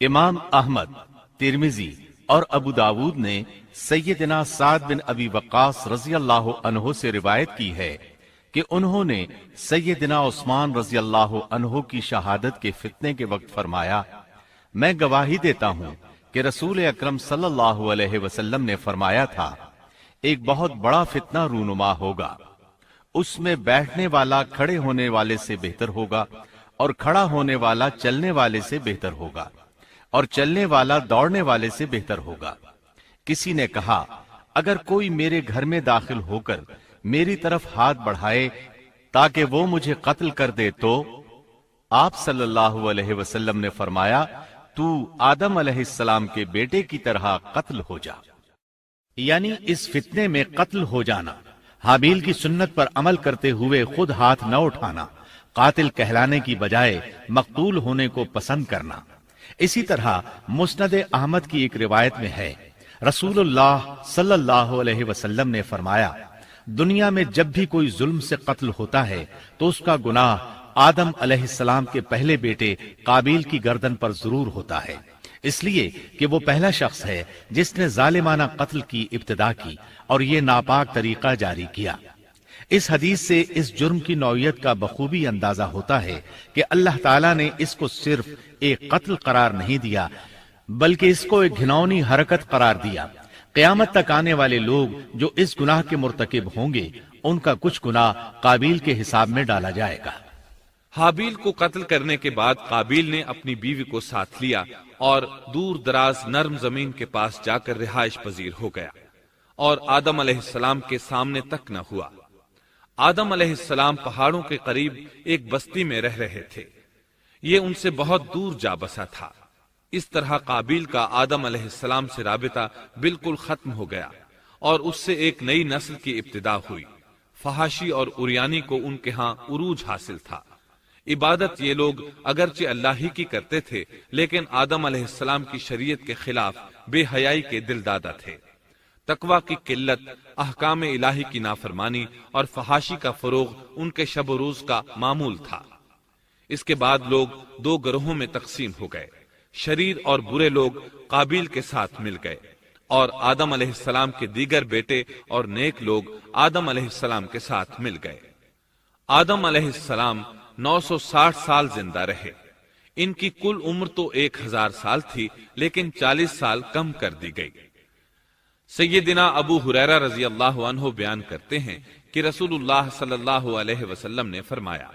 امام احمد، ترمذی اور ابو داود نے سیدنا سعد بن ابی وقاص رضی اللہ عنہ سے روایت کی ہے کہ انہوں نے سیدنا عثمان رضی اللہ عنہ کی شہادت کے فتنے کے وقت فرمایا، میں گواہی دیتا ہوں کہ رسول اکرم صلی اللہ علیہ وسلم نے فرمایا تھا، ایک بہت بڑا فتنہ رونما ہوگا، اس میں بیٹھنے والا کھڑے ہونے والے سے بہتر ہوگا اور کھڑا ہونے والا چلنے والے سے بہتر ہوگا اور چلنے والا دوڑنے والے سے بہتر ہوگا۔ کسی نے کہا، اگر کوئی میرے گھر میں داخل ہو کر میری طرف ہاتھ بڑھائے تاکہ وہ مجھے قتل کر دے تو آپ صلی اللہ علیہ وسلم نے فرمایا، تو آدم علیہ السلام کے بیٹے کی طرح قتل ہو جا، یعنی اس فتنے میں قتل ہو جانا، حابیل کی سنت پر عمل کرتے ہوئے خود ہاتھ نہ اٹھانا، قاتل کہلانے کی بجائے مقتول ہونے کو پسند کرنا۔ اسی طرح مسند احمد کی ایک روایت میں ہے، رسول اللہ صلی اللہ علیہ وسلم نے فرمایا، دنیا میں جب بھی کوئی ظلم سے قتل ہوتا ہے تو اس کا گناہ آدم علیہ السلام کے پہلے بیٹے قابیل کی گردن پر ضرور ہوتا ہے، اس لیے کہ وہ پہلا شخص ہے جس نے ظالمانہ قتل کی ابتدا کی اور یہ ناپاک طریقہ جاری کیا۔ اس حدیث سے اس جرم کی نوعیت کا بخوبی اندازہ ہوتا ہے کہ اللہ تعالیٰ نے اس کو صرف ایک قتل قرار نہیں دیا بلکہ اس کو ایک گھناؤنی حرکت قرار دیا۔ قیامت تک آنے والے لوگ جو اس گناہ کے مرتکب ہوں گے ان کا کچھ گناہ قابیل کے حساب میں ڈالا جائے گا۔ حابیل کو قتل کرنے کے بعد قابیل نے اپنی بیوی کو ساتھ لیا اور دور دراز نرم زمین کے پاس جا کر رہائش پذیر ہو گیا اور آدم علیہ السلام کے سامنے تک نہ ہوا۔ آدم علیہ السلام پہاڑوں کے قریب ایک بستی میں رہ رہے تھے، یہ ان سے بہت دور جا بسا تھا۔ اس طرح قابیل کا آدم علیہ السلام سے رابطہ بالکل ختم ہو گیا اور اس سے ایک نئی نسل کی ابتدا ہوئی۔ فحاشی اور اریانی کو ان کے ہاں عروج حاصل تھا۔ عبادت یہ لوگ اگرچہ اللہ ہی کی کرتے تھے لیکن آدم علیہ السلام کی شریعت کے خلاف بے حیائی کے دل دادا تھے۔ تقوی کی قلت، احکام الہی کی نافرمانی اور فحاشی کا فروغ ان کے شب و روز کا معمول تھا۔ اس کے بعد لوگ دو گروہوں میں تقسیم ہو گئے، شریر اور برے لوگ قابیل کے ساتھ مل گئے اور آدم علیہ السلام کے دیگر بیٹے اور نیک لوگ آدم علیہ السلام کے ساتھ مل گئے۔ آدم علیہ السلام 960 سال زندہ رہے۔ ان کی کل عمر تو 1000 سال تھی لیکن 40 سال کم کر دی گئی۔ سیدنا ابو ہریرہ رضی اللہ عنہ بیان کرتے ہیں کہ رسول اللہ صلی اللہ علیہ وسلم نے فرمایا،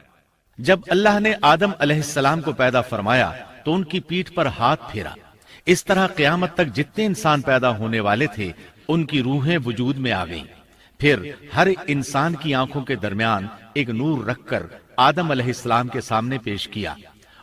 جب اللہ نے آدم علیہ السلام کو پیدا فرمایا تو ان کی پیٹھ پر ہاتھ پھیرا، اس طرح قیامت تک جتنے انسان پیدا ہونے والے تھے ان کی روحیں وجود میں آ گئیں۔ پھر ہر انسان کی آنکھوں کے درمیان ایک نور رکھ کر آدم علیہ السلام کے سامنے پیش کیا۔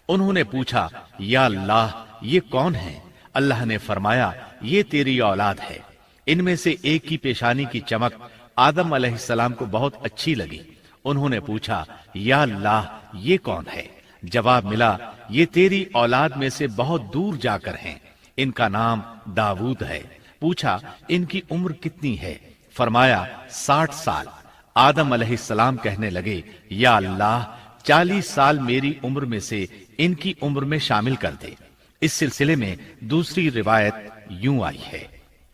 انہوں نے پوچھا، یا اللہ یہ کون ہے؟ اللہ نے فرمایا، یہ تیری اولاد ہے۔ ان میں سے ایک کی پیشانی کی چمک آدم علیہ السلام کو بہت اچھی لگی۔ انہوں نے پوچھا، یا اللہ یہ کون ہے؟ جواب ملا، یہ تیری اولاد میں سے بہت دور جا کر ہیں، ان کا نام داود ہے۔ پوچھا، ان کی عمر کتنی ہے؟ فرمایا 60 سال۔ آدم علیہ السلام کہنے لگے، یا اللہ 40 سال میری عمر میں سے ان کی عمر میں شامل کر دے۔ اس سلسلے میں دوسری روایت یوں آئی ہے،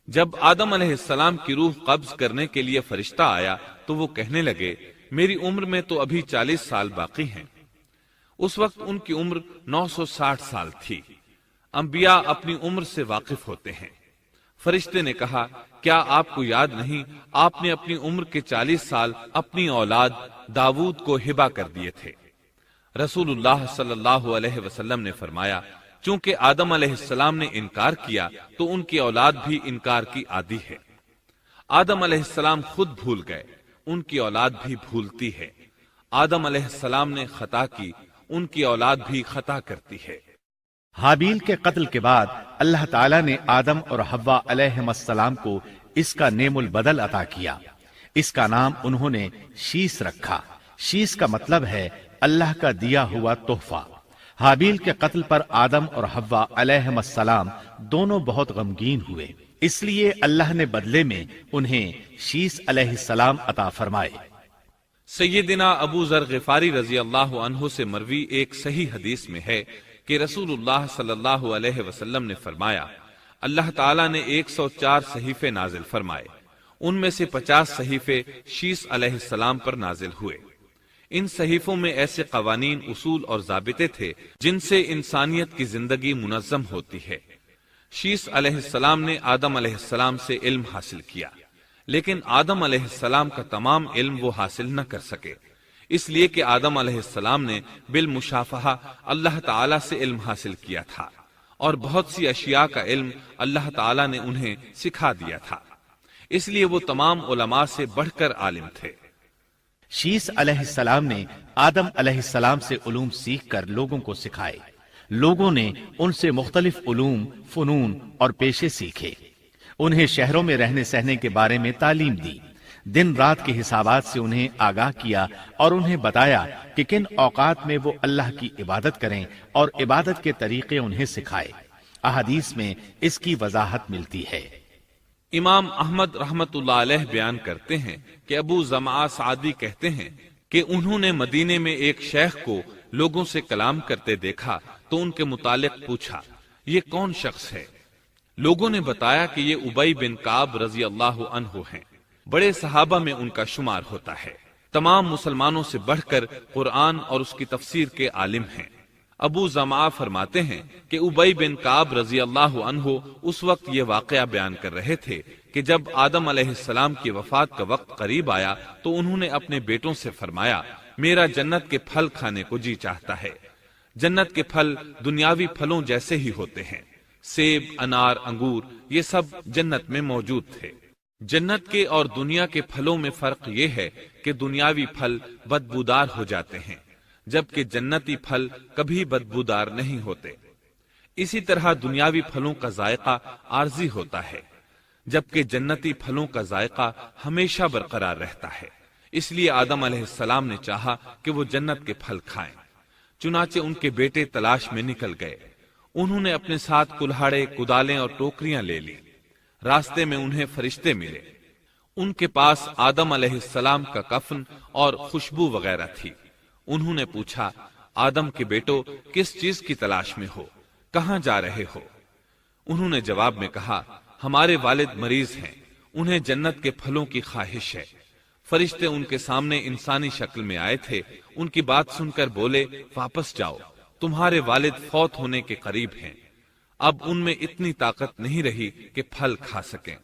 جب آدم علیہ السلام کی روح قبض کرنے کے لیے فرشتہ آیا تو وہ کہنے لگے، میری عمر میں تو ابھی 40 سال باقی ہیں۔ اس وقت ان کی عمر 960 سال تھی۔ انبیاء اپنی عمر سے واقف ہوتے ہیں۔ فرشتے نے کہا، کیا آپ کو یاد نہیں آپ نے اپنی عمر کے 40 سال اپنی اولاد داود کو ہبہ کر دیے تھے؟ رسول اللہ صلی اللہ علیہ وسلم نے فرمایا، چونکہ آدم علیہ السلام نے انکار کیا تو ان کی اولاد بھی انکار کی عادی ہے۔ آدم علیہ السلام خود بھول گئے، ان کی اولاد بھی بھولتی ہے۔ آدم علیہ السلام نے خطا کی، ان کی اولاد بھی خطا کرتی ہے۔ حابیل کے قتل کے بعد اللہ تعالیٰ نے آدم اور حوا علیہ السلام کو اس کا نعم البدل عطا کیا۔ اس کا نام انہوں نے شیس رکھا۔ شیس کا مطلب ہے اللہ کا دیا ہوا تحفہ۔ حابیل کے قتل پر آدم اور حوا علیہ السلام دونوں بہت غمگین ہوئے، اس لیے اللہ نے بدلے میں انہیں شیس علیہ السلام عطا فرمائے۔ سیدنا ابو ذر غفاری رضی اللہ عنہ سے مروی ایک صحیح حدیث میں ہے کہ رسول اللہ صلی اللہ علیہ وسلم نے فرمایا، اللہ تعالیٰ نے 104 صحیفے نازل فرمائے، ان میں سے 50 صحیفے شیس علیہ السلام پر نازل ہوئے۔ ان صحیفوں میں ایسے قوانین، اصول اور ضابطے تھے جن سے انسانیت کی زندگی منظم ہوتی ہے۔ شیس علیہ السلام نے آدم علیہ السلام سے علم حاصل کیا، لیکن آدم علیہ السلام کا تمام علم وہ حاصل نہ کر سکے، اس لیے کہ آدم علیہ السلام نے بالمشافہہ اللہ تعالیٰ سے علم حاصل کیا تھا، اور بہت سی اشیاء کا علم اللہ تعالیٰ نے انہیں سکھا دیا تھا، اس لیے وہ تمام علماء سے بڑھ کر عالم تھے۔ شیس علیہ السلام نے آدم علیہ السلام سے علوم سیکھ کر لوگوں کو سکھائے۔ لوگوں نے ان سے مختلف علوم، فنون اور پیشے سیکھے۔ انہیں شہروں میں رہنے سہنے کے بارے میں تعلیم دی، دن رات کے حسابات سے انہیں آگاہ کیا اور انہیں بتایا کہ کن اوقات میں وہ اللہ کی عبادت کریں اور عبادت کے طریقے انہیں سکھائے۔ احادیث میں اس کی وضاحت ملتی ہے۔ امام احمد رحمت اللہ علیہ بیان کرتے ہیں کہ ابو زمعہ سعدی کہتے ہیں کہ انہوں نے مدینے میں ایک شیخ کو لوگوں سے کلام کرتے دیکھا تو ان کے متعلق پوچھا، یہ کون شخص ہے؟ لوگوں نے بتایا کہ یہ ابی بن کعب رضی اللہ عنہ ہیں، بڑے صحابہ میں ان کا شمار ہوتا ہے، تمام مسلمانوں سے بڑھ کر قرآن اور اس کی تفسیر کے عالم ہیں۔ ابو زمعہ فرماتے ہیں کہ ابی بن کعب رضی اللہ عنہ اس وقت یہ واقعہ بیان کر رہے تھے کہ جب آدم علیہ السلام کی وفات کا وقت قریب آیا تو انہوں نے اپنے بیٹوں سے فرمایا، میرا جنت کے پھل کھانے کو جی چاہتا ہے۔ جنت کے پھل دنیاوی پھلوں جیسے ہی ہوتے ہیں، سیب، انار، انگور، یہ سب جنت میں موجود تھے۔ جنت کے اور دنیا کے پھلوں میں فرق یہ ہے کہ دنیاوی پھل بدبودار ہو جاتے ہیں، جبکہ جنتی پھل کبھی بدبودار نہیں ہوتے۔ اسی طرح دنیاوی پھلوں کا ذائقہ عارضی ہوتا ہے، جبکہ جنتی پھلوں کا ذائقہ ہمیشہ برقرار رہتا ہے۔ اس لیے آدم علیہ السلام نے چاہا کہ وہ جنت کے پھل کھائیں، چنانچہ ان کے بیٹے تلاش میں نکل گئے۔ انہوں نے اپنے ساتھ کلہاڑے، کدالیں اور ٹوکریاں لے لی۔ راستے میں انہیں فرشتے ملے، ان کے پاس آدم علیہ السلام کا کفن اور خوشبو وغیرہ تھی۔ انہوں نے پوچھا، آدم کے بیٹو، کس چیز کی تلاش میں ہو؟ کہاں جا رہے ہو؟ انہوں نے جواب میں کہا، ہمارے والد مریض ہیں، انہیں جنت کے پھلوں کی خواہش ہے۔ فرشتے ان کے سامنے انسانی شکل میں آئے تھے، ان کی بات سن کر بولے، واپس جاؤ، تمہارے والد فوت ہونے کے قریب ہیں، اب ان میں اتنی طاقت نہیں رہی کہ پھل کھا سکیں۔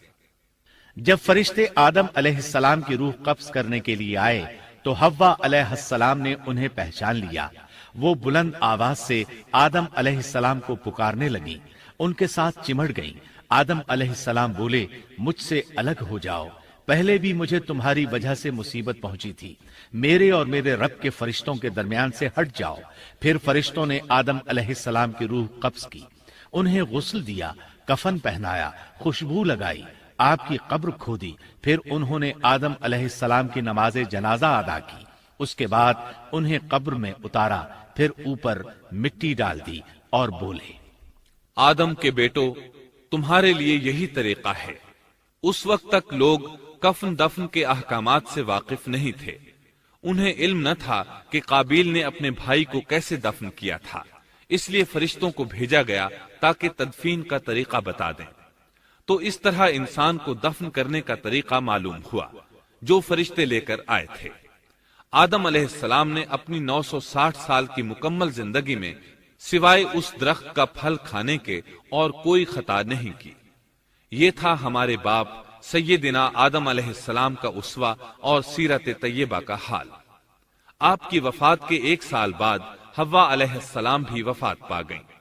جب فرشتے آدم علیہ السلام کی روح قبض کرنے کے لیے آئے تو حوا علیہ السلام نے انہیں پہچان لیا۔ وہ بلند آواز سے آدم علیہ السلام کو پکارنے لگی، ان کے ساتھ چمٹ گئیں۔ آدم علیہ السلام بولے، مجھ سے الگ ہو جاؤ، پہلے بھی مجھے تمہاری وجہ سے مصیبت پہنچی تھی، میرے اور میرے رب کے فرشتوں کے درمیان سے ہٹ جاؤ۔ پھر فرشتوں نے آدم علیہ السلام کی روح قبض کی، انہیں غسل دیا، کفن پہنایا، خوشبو لگائی، آپ کی قبر کھودی، پھر انہوں نے آدم علیہ السلام کی نماز جنازہ ادا کی، اس کے بعد انہیں قبر میں اتارا، پھر اوپر مٹی ڈال دی اور بولے، آدم کے بیٹو، تمہارے لیے یہی طریقہ ہے۔ اس وقت تک لوگ کفن دفن کے احکامات سے واقف نہیں تھے، انہیں علم نہ تھا کہ قابیل نے اپنے بھائی کو کیسے دفن کیا تھا، اس لیے فرشتوں کو بھیجا گیا تاکہ تدفین کا طریقہ بتا دیں۔ تو اس طرح انسان کو دفن کرنے کا طریقہ معلوم ہوا جو فرشتے لے کر آئے تھے۔ آدم علیہ السلام نے اپنی 960 سال کی مکمل زندگی میں سوائے اس درخت کا پھل کھانے کے اور کوئی خطا نہیں کی۔ یہ تھا ہمارے باپ سیدنا آدم علیہ السلام کا اسوہ اور سیرت طیبہ کا حال۔ آپ کی وفات کے 1 سال بعد حوا علیہ السلام بھی وفات پا گئیں۔